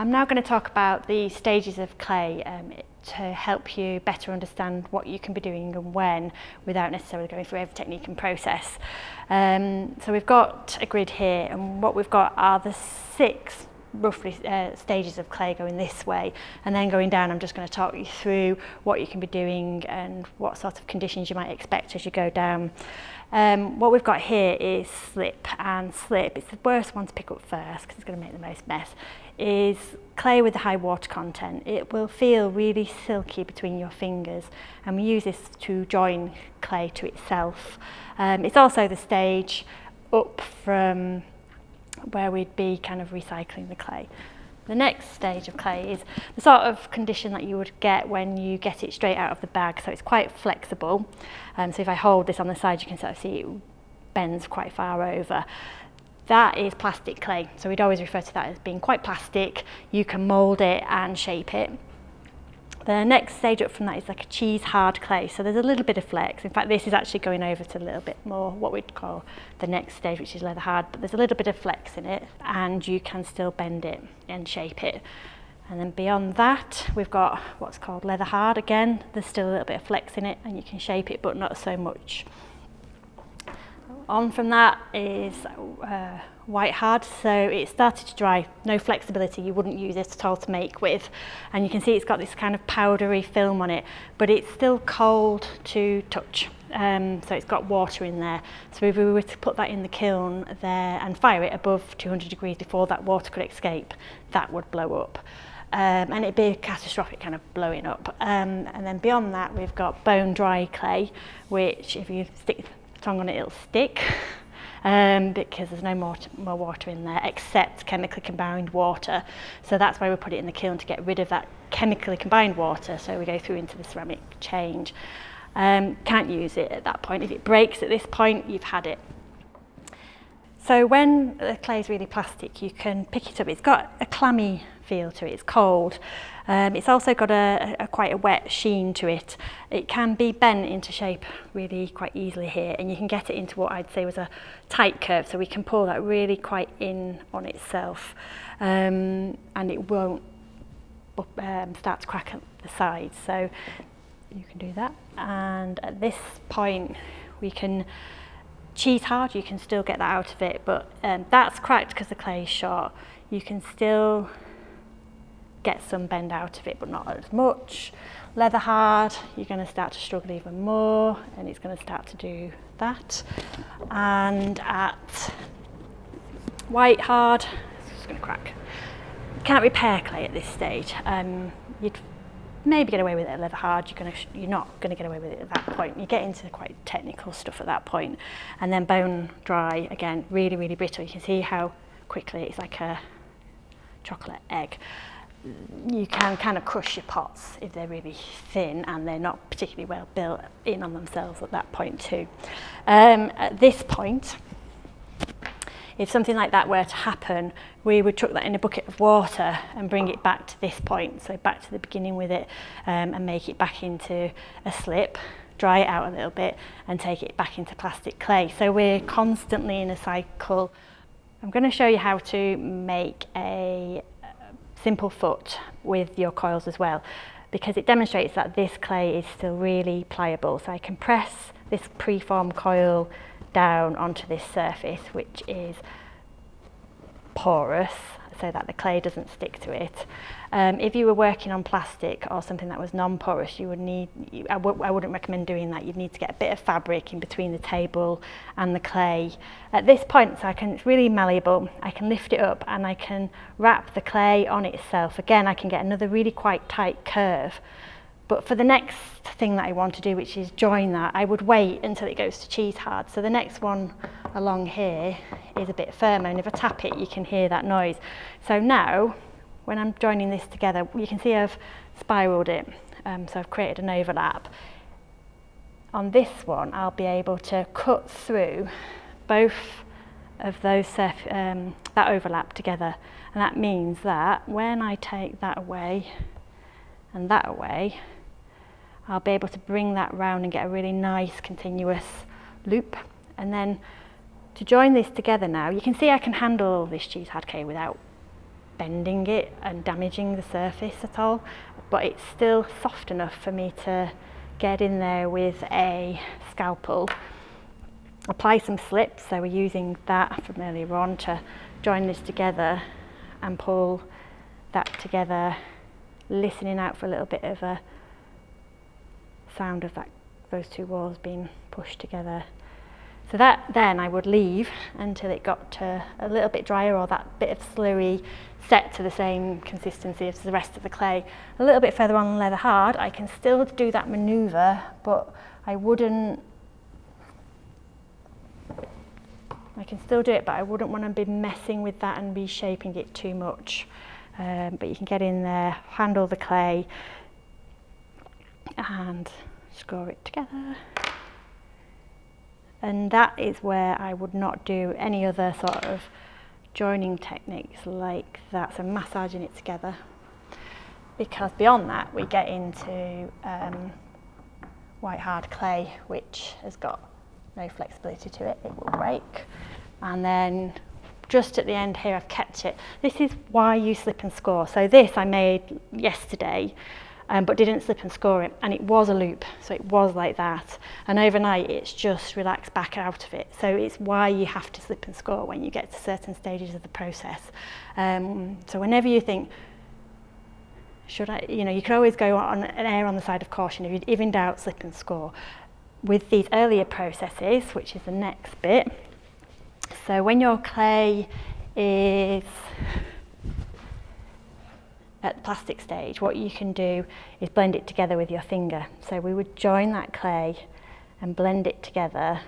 I'm now going to talk about the stages of clay to help you better understand what you can be doing and when without necessarily going through every technique and process. So we've got a grid here, and what we've got are the 6 roughly stages of clay going this way, and then going down I'm just going to talk you through what you can be doing and what sort of conditions you might expect as you go down. What we've got here is slip, and slip, it's the worst one to pick up first because it's going to make the most mess, is clay with a high water content. It will feel really silky between your fingers, and we use this to join clay to itself. It's also the stage up from where we'd be kind of recycling the clay. The next stage of clay is the sort of condition that you would get when you get it straight out of the bag, so it's quite flexible. So if I hold this on the side, you can sort of see it bends quite far over. That is plastic clay, so we'd always refer to that as being quite plastic. You can mould it and shape it. The next stage up from that is like a cheese hard clay, so there's a little bit of flex. In fact, this is actually going over to a little bit more what we'd call the next stage, which is leather hard, but there's a little bit of flex in it and you can still bend it and shape it. And then beyond that, we've got what's called leather hard. Again, there's still a little bit of flex in it and you can shape it, but not so much. On from that is white hard, so it started to dry, no flexibility, you wouldn't use it at all to make with, and you can see it's got this kind of powdery film on it, but it's still cold to touch, so it's got water in there. So if we were to put that in the kiln there and fire it above 200 degrees before that water could escape, that would blow up. And it'd be a catastrophic kind of blowing up. And then beyond that, we've got bone dry clay, which if you stick the tongue on it, it'll stick. Because there's no more water in there except chemically combined water, so that's why we put it in the kiln, to get rid of that chemically combined water, so we go through into the ceramic change. Can't use it at that point. If it breaks at this point, you've had it. So when the clay is really plastic, you can pick it up. It's got a clammy feel to it, it's cold. It's also got quite a wet sheen to it. It can be bent into shape really quite easily here, and you can get it into what I'd say was a tight curve, so we can pull that really quite in on itself, and it won't start to crack at the sides, so you can do that. And at this point we can cheese hard, you can still get that out of it, but that's cracked because the clay is short. You can still get some bend out of it, but not as much. Leather hard, you're going to start to struggle even more, and it's going to start to do that. And at white hard, it's just going to crack. You can't repair clay at this stage. You'd maybe get away with it at leather hard. You're not going to get away with it at that point. You get into quite technical stuff at that point. And then bone dry, again, really, really brittle. You can see how quickly it's like a chocolate egg. You can kind of crush your pots if they're really thin and they're not particularly well built in on themselves at that point too. At this point, if something like that were to happen, we would chuck that in a bucket of water and bring it back to this point, so back to the beginning with it, and make it back into a slip, dry it out a little bit and take it back into plastic clay. So we're constantly in a cycle. I'm going to show you how to make a simple foot with your coils as well, because it demonstrates that this clay is still really pliable. So I can press this preformed coil down onto this surface, which is porous, so that the clay doesn't stick to it. If you were working on plastic or something that was non-porous, you would need, I wouldn't recommend doing that. You'd need to get a bit of fabric in between the table and the clay. At this point, it's really malleable. I can lift it up and I can wrap the clay on itself. Again, I can get another really quite tight curve. But for the next thing that I want to do, which is join that, I would wait until it goes to cheese hard. So the next one along here is a bit firmer, and if I tap it, you can hear that noise. So now, when I'm joining this together, you can see I've spiraled it. So I've created an overlap. On this one, I'll be able to cut through both of those that overlap together. And that means that when I take that away and that away, I'll be able to bring that round and get a really nice continuous loop. And then to join this together now, you can see I can handle this cheese hard clay without bending it and damaging the surface at all, but it's still soft enough for me to get in there with a scalpel, apply some slips. So we're using that from earlier on to join this together and pull that together, listening out for a little bit of a sound of those two walls being pushed together. So that then I would leave until it got to a little bit drier, or that bit of slurry set to the same consistency as the rest of the clay. A little bit further on leather hard, I can still do that manoeuvre, but I can still do it, but I wouldn't want to be messing with that and reshaping it too much. But you can get in there, handle the clay and score it together. And that is where I would not do any other sort of joining techniques like that, so massaging it together, because beyond that we get into white hard clay, which has got no flexibility to it, it will break. And then just at the end here I've kept it. This is why you slip and score. So this I made yesterday, but didn't slip and score it, and it was a loop, so it was like that, and overnight it's just relaxed back out of it. So it's why you have to slip and score when you get to certain stages of the process. So whenever you think, should I, you can always go on an err on the side of caution. If in doubt, slip and score. With these earlier processes, which is the next bit, so when your clay is at the plastic stage, what you can do is blend it together with your finger. So we would join that clay and blend it together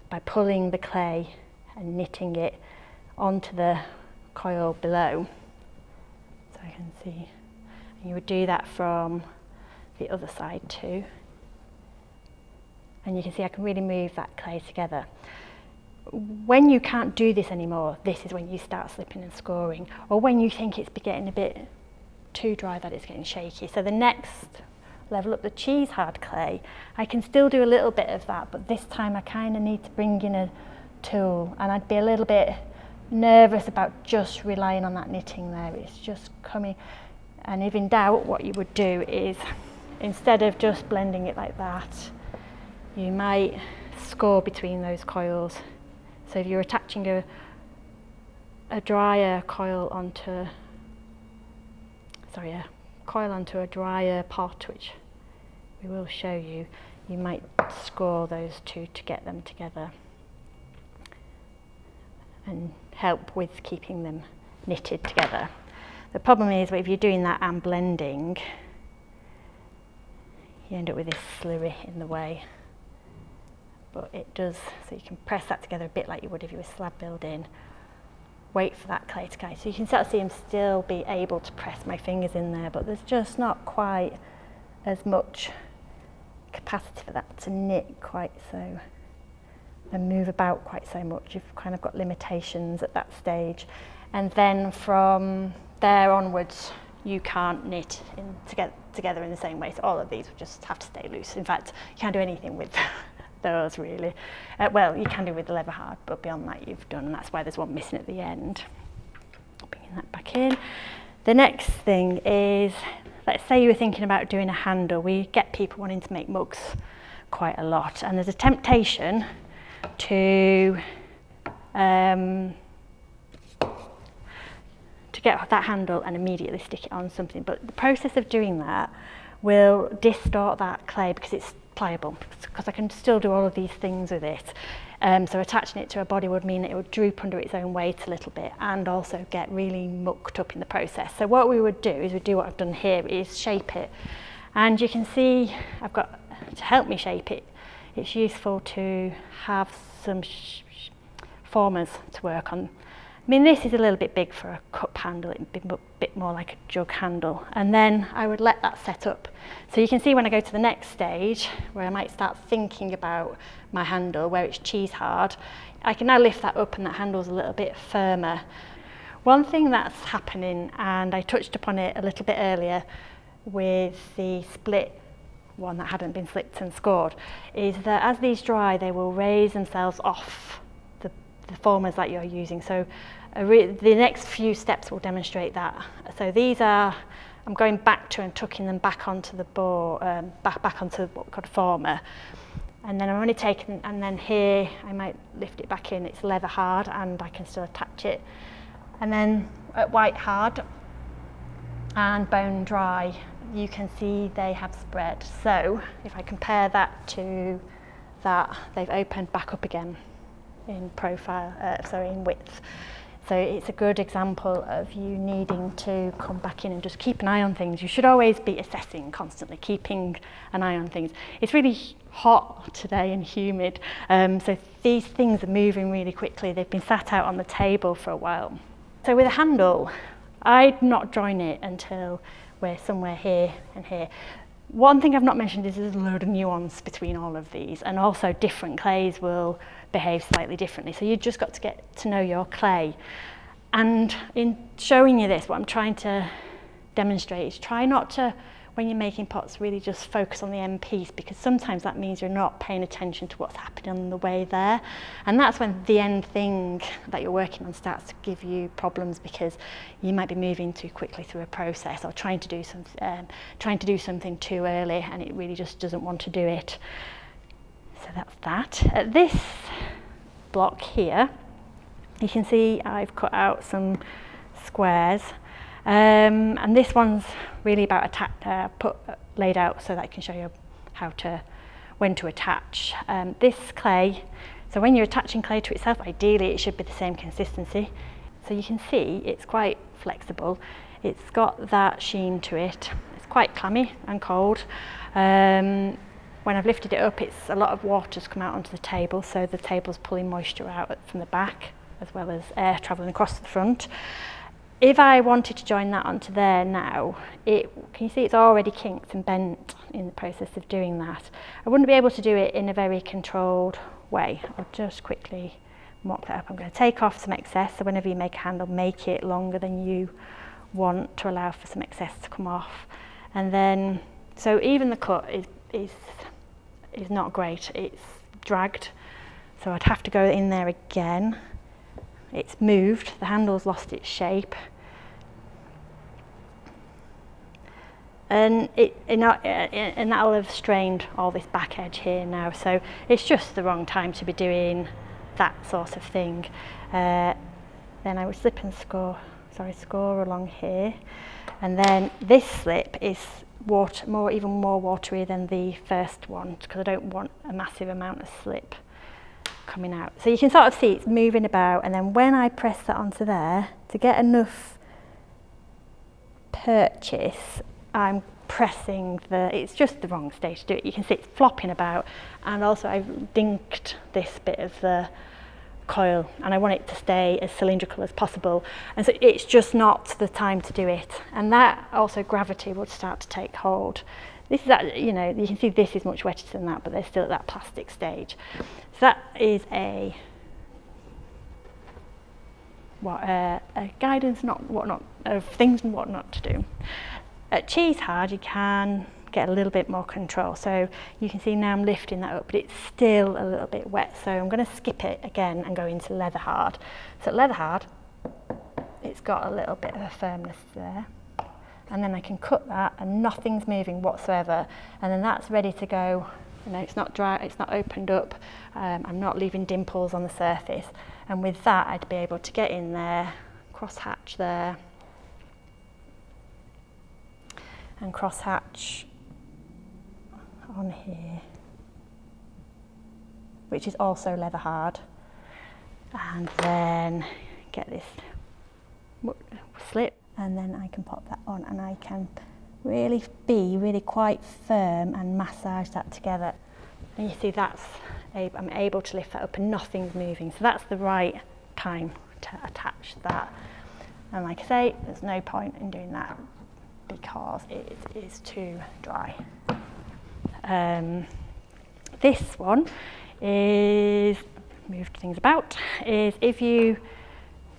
by pulling the clay and knitting it onto the coil below. So I can see, and you would do that from the other side too. And you can see I can really move that clay together. When you can't do this anymore, this is when you start slipping and scoring, or when you think it's getting a bit too dry that it's getting shaky. So the next level up, the cheese hard clay, I can still do a little bit of that, but this time I kind of need to bring in a tool, and I'd be a little bit nervous about just relying on that knitting there. It's just coming, and if in doubt, what you would do is, instead of just blending it like that, you might score between those coils. So if you're attaching a drier coil onto, a coil onto a drier pot, which we will show you, you might score those two to get them together and help with keeping them knitted together. The problem is if you're doing that and blending, you end up with this slurry in the way. But it does, so you can press that together a bit like you would if you were slab building, wait for that clay to guide. So you can start to see him still be able to press my fingers in there, but there's just not quite as much capacity for that to knit quite so, and move about quite so much. You've kind of got limitations at that stage. And then from there onwards, you can't knit together in the same way. So all of these will just have to stay loose. In fact, you can't do anything with those really. Well, you can do with the leather hard, but beyond that you've done, and that's why there's one missing at the end. Bringing that back in. The next thing is, let's say you were thinking about doing a handle. We get people wanting to make mugs quite a lot, and there's a temptation to get that handle and immediately stick it on something, but the process of doing that will distort that clay because it's pliable, because I can still do all of these things with it. So attaching it to a body would mean that it would droop under its own weight a little bit and also get really mucked up in the process. So what we would do is we'd do what I've done here, is shape it. And you can see I've got, to help me shape it, it's useful to have some formers to work on. I mean, this is a little bit big for a cup handle, it'd be a bit more like a jug handle. And then I would let that set up. So you can see when I go to the next stage, where I might start thinking about my handle, where it's cheese hard, I can now lift that up and that handle's a little bit firmer. One thing that's happening, and I touched upon it a little bit earlier with the split one that hadn't been slipped and scored, is that as these dry, they will raise themselves off the formers that you're using. So The next few steps will demonstrate that. So these are, I'm going back to and tucking them back onto the board, back onto what we call a former. And then I'm only taking, and then here I might lift it back in. It's leather hard and I can still attach it. And then at white hard and bone dry, you can see they have spread. So if I compare that to that, they've opened back up again in profile, in width. So it's a good example of you needing to come back in and just keep an eye on things. You should always be assessing constantly, keeping an eye on things. It's really hot today and humid, so these things are moving really quickly. They've been sat out on the table for a while. So with a handle, I'd not join it until we're somewhere here and here. One thing I've not mentioned is there's a load of nuance between all of these, and also different clays will behave slightly differently. So you've just got to get to know your clay. And in showing you this, what I'm trying to demonstrate is try not to, when you're making pots, really just focus on the end piece, because sometimes that means you're not paying attention to what's happening on the way there. And that's when the end thing that you're working on starts to give you problems, because you might be moving too quickly through a process or trying to do something too early, and it really just doesn't want to do it. So that's that. At this block here, you can see I've cut out some squares. And this one's really about laid out so that I can show you when to attach. This clay, so when you're attaching clay to itself, ideally it should be the same consistency. So you can see it's quite flexible. It's got that sheen to it. It's quite clammy and cold. When I've lifted it up, it's a lot of water's come out onto the table, so the table's pulling moisture out from the back, as well as air travelling across the front. If I wanted to join that onto there now, can you see it's already kinked and bent in the process of doing that? I wouldn't be able to do it in a very controlled way. I'll just quickly mock that up. I'm going to take off some excess, so whenever you make a handle, make it longer than you want to allow for some excess to come off. And then, so even the cut is not great. It's dragged, so I'd have to go in there again. It's moved, the handle's lost its shape. And that will have strained all this back edge here now, so it's just the wrong time to be doing that sort of thing. Then I would slip and score along here, and then this slip is even more watery than the first one, because I don't want a massive amount of slip coming out. So you can sort of see it's moving about, and then when I press that onto there, to get enough purchase, I'm pressing it's just the wrong stage to do it. You can see it's flopping about, and also I've dinked this bit of the coil, and I want it to stay as cylindrical as possible, and so it's just not the time to do it. And that also, gravity would start to take hold. This is you can see this is much wetter than that, but they're still at that plastic stage. So that is a guidance of things and what not to do. At cheese hard, you can get a little bit more control. So you can see now I'm lifting that up, but it's still a little bit wet. So I'm going to skip it again and go into leather hard. So at leather hard, it's got a little bit of a firmness there. And then I can cut that and nothing's moving whatsoever. And then that's ready to go. It's not dry, it's not opened up. I'm not leaving dimples on the surface. And with that, I'd be able to get in there, cross hatch there, and cross hatch on here, which is also leather hard, and then get this slip, and then I can pop that on, and I can really be quite firm and massage that together. And you see I'm able to lift that up and nothing's moving, so that's the right time to attach that. And like I say, there's no point in doing that because it is too dry. This one is, moved things about, is if you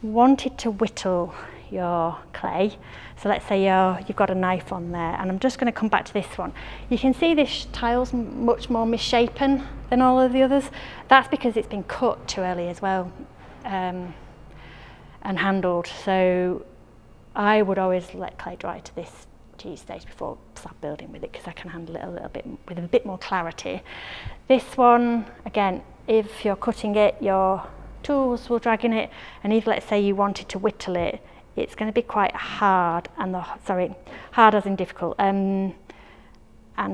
wanted to whittle your clay, so let's say you've got a knife on there, and I'm just going to come back to this one. You can see this tile's much more misshapen than all of the others. That's because it's been cut too early as well. and handled. So I would always let clay dry to this cheese stage before slab building with it, because I can handle it a little bit with a bit more clarity. This one, again, if you're cutting it, your tools will drag in it, and if let's say you wanted to whittle it, it's going to be quite hard, and hard as in difficult. And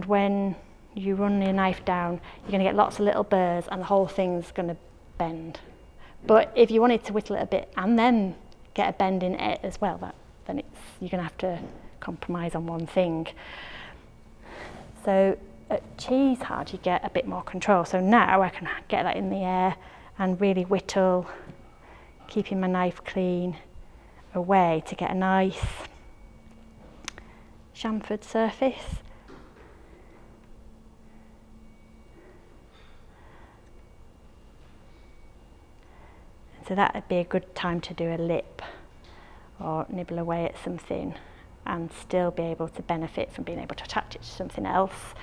when you run your knife down, you're going to get lots of little burrs, and the whole thing's going to bend. But if you wanted to whittle it a bit and then get a bend in it as well, then you're going to have to compromise on one thing. So at cheese hard, you get a bit more control. So now I can get that in the air and really whittle, keeping my knife clean away to get a nice chamfered surface. So that would be a good time to do a lip or nibble away at something and still be able to benefit from being able to attach it to something else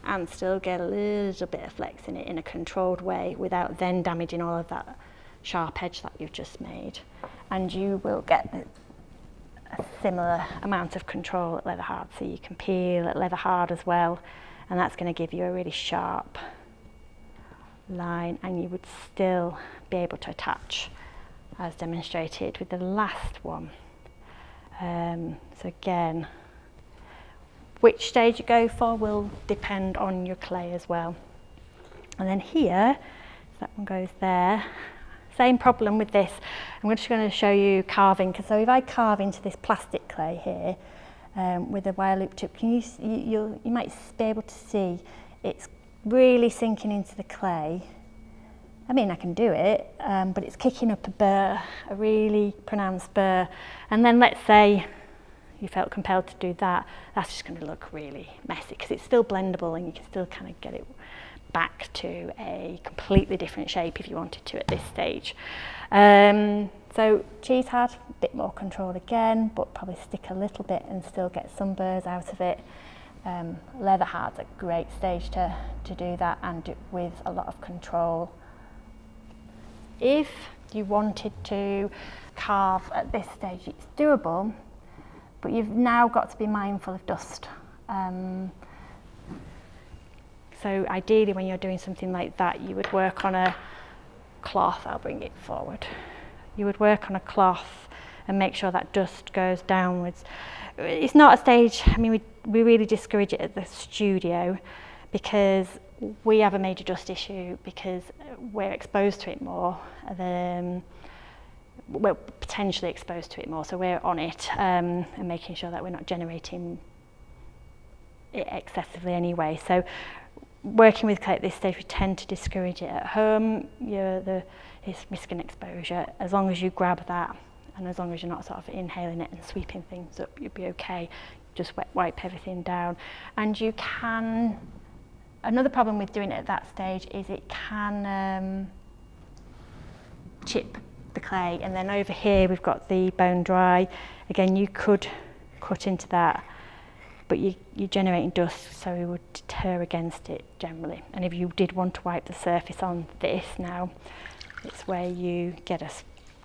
and still get a little bit of flex in it in a controlled way without then damaging all of that sharp edge that you've just made. And you will get a similar amount of control at leather hard, so you can peel at leather hard as well, and that's going to give you a really sharp line, and you would still be able to attach as demonstrated with the last one. So again, which stage you go for will depend on your clay as well. And then here, that one goes there. Same problem with this. I'm just going to show you carving. So if I carve into this plastic clay here with a wire loop tip, you might be able to see it's really sinking into the clay. I mean, I can do it, but it's kicking up a burr, a really pronounced burr. And then let's say you felt compelled to do that, that's just going to look really messy because it's still blendable and you can still kind of get it back to a completely different shape if you wanted to at this stage. So cheese hard, a bit more control again, but probably stick a little bit and still get some burrs out of it. Leather hard's a great stage to do that and do it with a lot of control. If you wanted to carve at this stage, it's doable, but you've now got to be mindful of dust. So ideally when you're doing something like that, you would work on a cloth. I'll bring it forward. You would work on a cloth and make sure that dust goes downwards. It's not a stage, I mean, we really discourage it at the studio because we have a major dust issue because we're exposed to it more than we're potentially exposed to it more, so we're on it and making sure that we're not generating it excessively anyway. So working with clay at this stage, we tend to discourage it. At home, it's risking exposure. As long as you grab that and as long as you're not sort of inhaling it and sweeping things up, you'll be okay. Just wipe everything down. And you can, another problem with doing it at that stage is it can chip the clay. And then over here we've got the bone dry. Again, you could cut into that, but you're generating dust, so we would deter against it generally. And if you did want to wipe the surface on this now, it's where you get a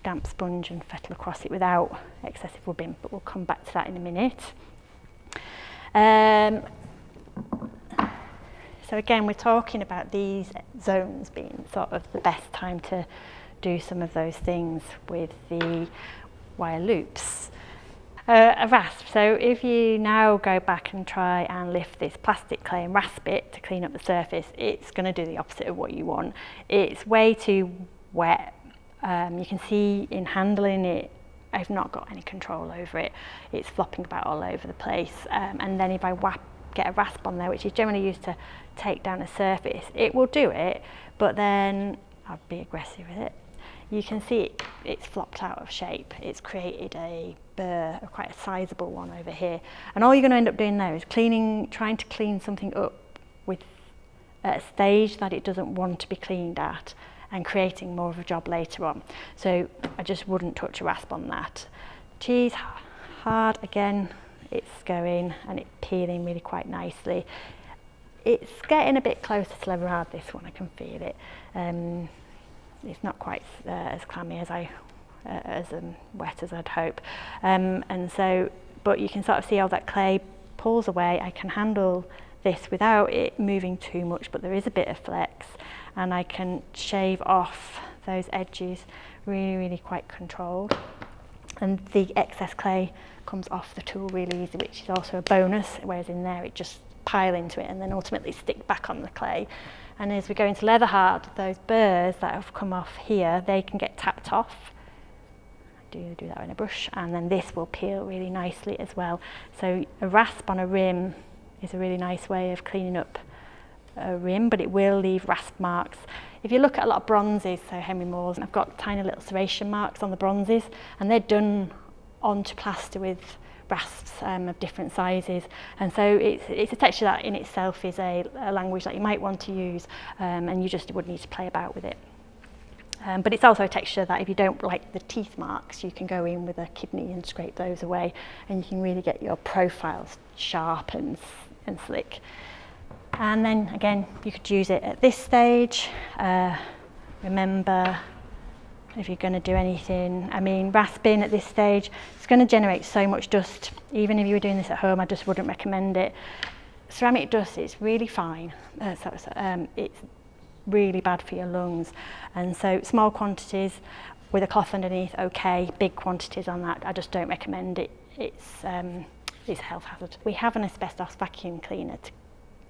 damp sponge and fettle across it without excessive rubbing, but we'll come back to that in a minute. So again, we're talking about these zones being sort of the best time to do some of those things with the wire loops. A rasp, so if you now go back and try and lift this plastic clay and rasp it to clean up the surface, it's going to do the opposite of what you want. It's way too wet. You can see in handling it, I've not got any control over it. It's flopping about all over the place. And then if I get a rasp on there, which is generally used to take down a surface, it will do it, but then I'll be aggressive with it. You can see it's flopped out of shape. It's created a burr, quite a sizable one over here. And all you're going to end up doing now is trying to clean something up with at a stage that it doesn't want to be cleaned at, and creating more of a job later on. So I just wouldn't touch a rasp on that. Cheese hard, again, it's going and it's peeling really quite nicely. It's getting a bit closer to leather hard, this one, I can feel it. It's not quite as clammy as I as wet as I'd hope. And so, but you can sort of see how that clay pulls away. I can handle this without it moving too much, but there is a bit of flex, and I can shave off those edges really quite controlled. And the excess clay comes off the tool really easy, which is also a bonus, whereas in there it just pile into it and then ultimately stick back on the clay. And as we go into leather hard, those burrs that have come off here, they can get tapped off. I do that with a brush, and then this will peel really nicely as well. So a rasp on a rim is a really nice way of cleaning up a rim, but it will leave rasp marks. If you look at a lot of bronzes, so Henry Moore's, I've got tiny little serration marks on the bronzes, and they're done onto plaster with rasps of different sizes, and so it's a texture that in itself is a language that you might want to use, and you just would need to play about with it. But it's also a texture that if you don't like the teeth marks, you can go in with a kidney and scrape those away, and you can really get your profiles sharp and slick. And then again, you could use it at this stage. Remember, if you're going to do anything, I mean, rasping at this stage, it's going to generate so much dust. Even if you were doing this at home, I just wouldn't recommend it. Ceramic dust is really fine. It's really bad for your lungs. And so small quantities with a cloth underneath, okay. Big quantities on that, I just don't recommend it. It's a health hazard. We have an asbestos vacuum cleaner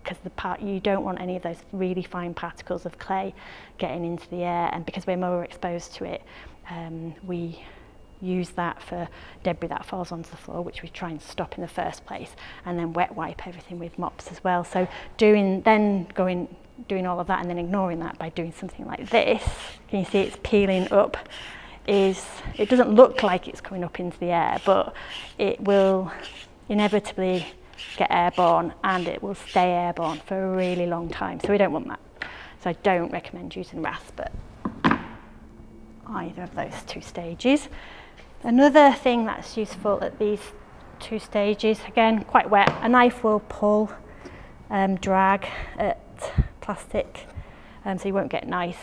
because you don't want any of those really fine particles of clay getting into the air, and because we're more exposed to it, we use that for debris that falls onto the floor, which we try and stop in the first place, and then wet wipe everything with mops as well. So doing all of that and then ignoring that by doing something like this, can you see it's peeling up, it doesn't look like it's coming up into the air, but it will inevitably get airborne, and it will stay airborne for a really long time, so we don't want that. So I don't recommend using rasp at either of those two stages. Another thing that's useful at these two stages, again quite wet, a knife will pull, drag at plastic, so you won't get nice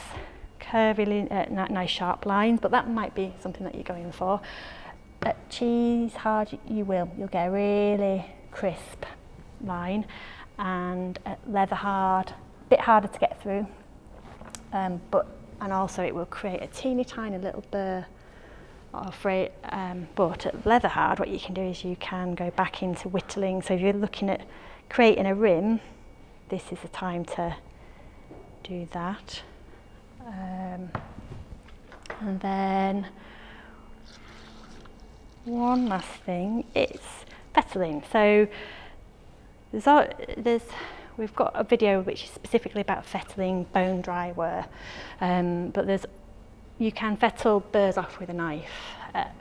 curvy, nice sharp lines, but that might be something that you're going for. At cheese hard, you'll get a really crisp line, and at leather hard, a bit harder to get through, and also it will create a teeny tiny little burr but at leather hard, what you can do is you can go back into whittling. So if you're looking at creating a rim, this is the time to do that. And then one last thing, it's fettling. So we've got a video which is specifically about fettling bone dry wear, but you can fettle burrs off with a knife at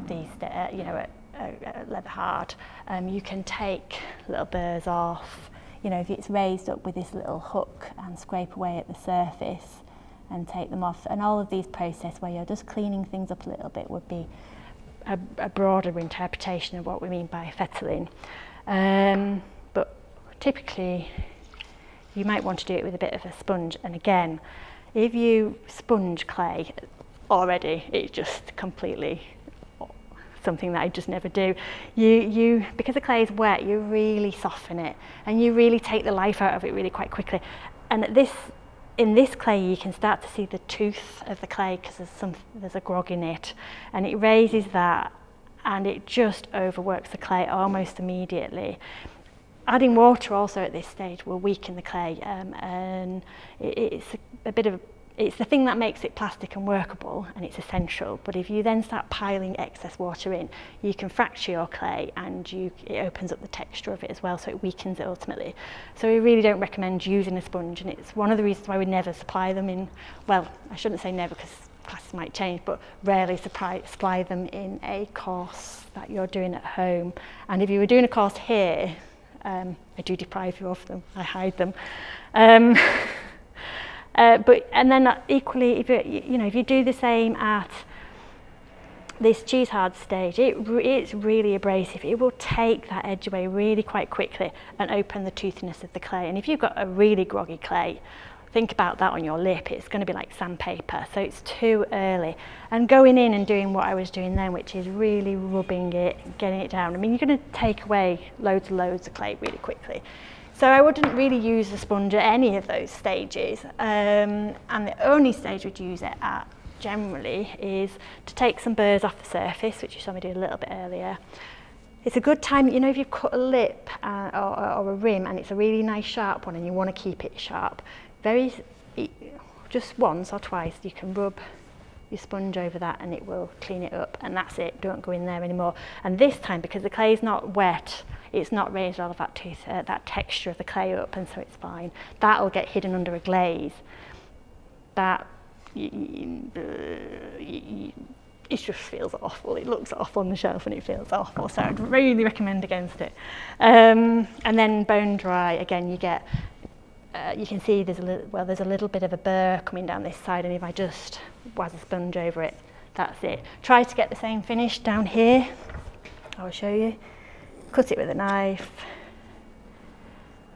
at leather hard. You can take little burrs off, if it's raised up with this little hook, and scrape away at the surface and take them off. And all of these processes where you're just cleaning things up a little bit would be a broader interpretation of what we mean by fettling. But typically you might want to do it with a bit of a sponge, and again, if you sponge clay already, it's just completely something that I just never do. Because the clay is wet, you really soften it and you really take the life out of it really quite quickly. And in this clay you can start to see the tooth of the clay because there's a grog in it, and it raises that and it just overworks the clay almost immediately. Adding water also at this stage will weaken the clay, and it's the thing that makes it plastic and workable, and it's essential. But if you then start piling excess water in, you can fracture your clay, and it opens up the texture of it as well, so it weakens it ultimately. So we really don't recommend using a sponge, and it's one of the reasons why we never supply them in, well, I shouldn't say never because classes might change, but rarely supply them in a course that you're doing at home. And if you were doing a course here, I do deprive you of them, I hide them. And then equally, if you do the same at this cheese hard stage, it's really abrasive. It will take that edge away really quite quickly and open the toothiness of the clay. And if you've got a really groggy clay, think about that on your lip, it's going to be like sandpaper, so it's too early. And going in and doing what I was doing then, which is really rubbing it, getting it down. I mean, you're going to take away loads and loads of clay really quickly. So I wouldn't really use the sponge at any of those stages. And the only stage we'd use it at generally is to take some burrs off the surface, which you saw me do a little bit earlier. It's a good time, you know, if you've cut a lip or a rim and it's a really nice sharp one and you want to keep it sharp, just once or twice you can rub your sponge over that and it will clean it up, and that's it. Don't go in there anymore. And this time, because the clay is not wet, it's not raised all of that texture of the clay up, and so it's fine. That'll get hidden under a glaze. That it just feels awful. It looks off on the shelf and it feels awful, so I'd really recommend against it. And then bone dry, again, you get you can see there's a little bit of a burr coming down this side, and if I just waz a sponge over it, that's it. Try to get the same finish down here. I'll show you. Cut it with a knife,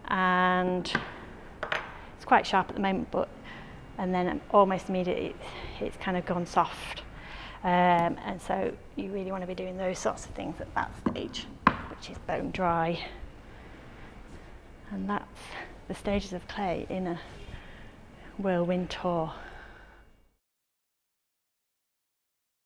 and it's quite sharp at the moment, and then almost immediately it's kind of gone soft. And so you really want to be doing those sorts of things at that stage, which is bone dry. And that's the stages of clay in a whirlwind tour.